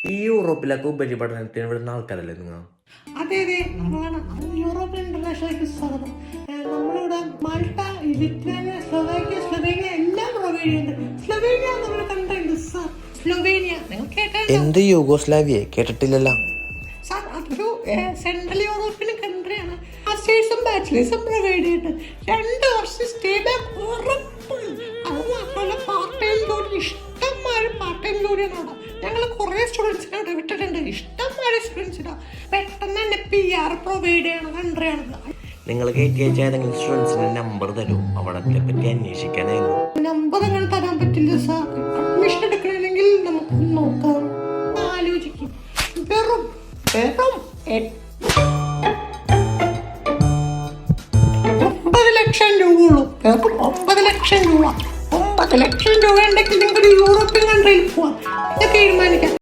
ഈ യൂറോപ്പിലൊക്കെ ഉപരിപഠനത്തിന് വിടുന്ന ആൾക്കാരല്ലേ നിങ്ങൾ? അതെ അതെ, നമ്മളാണ് യൂറോപ്യൻ ഇന്റർനാഷണൽ സ്വാഗതം. നമ്മളിവിടെ മാൾട്ട, ലിത്വാനിയ, സ്ലൊവേനിയ എല്ലാം പ്രൊവൈഡ് ചെയ്യുന്നുണ്ട്. സ്ലൊവേനിയ നമ്മൾ കണ്ടുണ്ട് സാർ. സ്ലൊവേനിയ നിങ്ങൾ കേട്ടോ? എന്ത് യൂഗോസ്ലാവിയെ കേട്ടിട്ടില്ലല്ലോ സാർ. അതൊരു സെൻട്രൽ യൂറോപ്യൻ കൺട്രിയാണ്. മാസ്റ്റേഴ്സും ബാച്ചിലേഴ്സും പ്രൊവൈഡ് ചെയ്യുന്നുണ്ട്. 2 വർഷം സ്റ്റേ ബാക്ക് ഉറപ്പ്. അത് മാത്രമല്ല പാർട്ട് ടൈം ജോലി ഇഷ്ടംമാതിരി പാർട്ട് ടൈം ജോലിയാണ് അവിടെ. ഞങ്ങൾ കുറേ സ്റ്റുഡൻസിനെ അവിടെ വിട്ടിട്ടുണ്ട്. ഇഷ്ടംമാതിരി സ്റ്റുഡൻസിനാ പെട്ടെന്ന് തന്നെ PR പ്രൊവൈഡ് ചെയ്യണ കൺട്രിയാണത്. നിങ്ങൾ കയറ്റി അയച്ച ഏതെങ്കിലും സ്റ്റുഡൻസിന്റെ നമ്പർ തരും, അവിടത്തെ പറ്റി അന്വേഷിക്കാനായിരുന്നു. നമ്പർ അങ്ങനെ തരാൻ പറ്റില്ല സാർ. അഡ്മിഷൻ എടുക്കണമെങ്കിൽ നമുക്ക് നോക്കാം, ആലോചിക്കും. വെറും 9 ലക്ഷം രൂപ ഉള്ളൂ. വെറും 9 ലക്ഷം രൂപ. 9 ലക്ഷം രൂപ ഉണ്ടെങ്കിൽ നിങ്ങളുടെ യൂറോ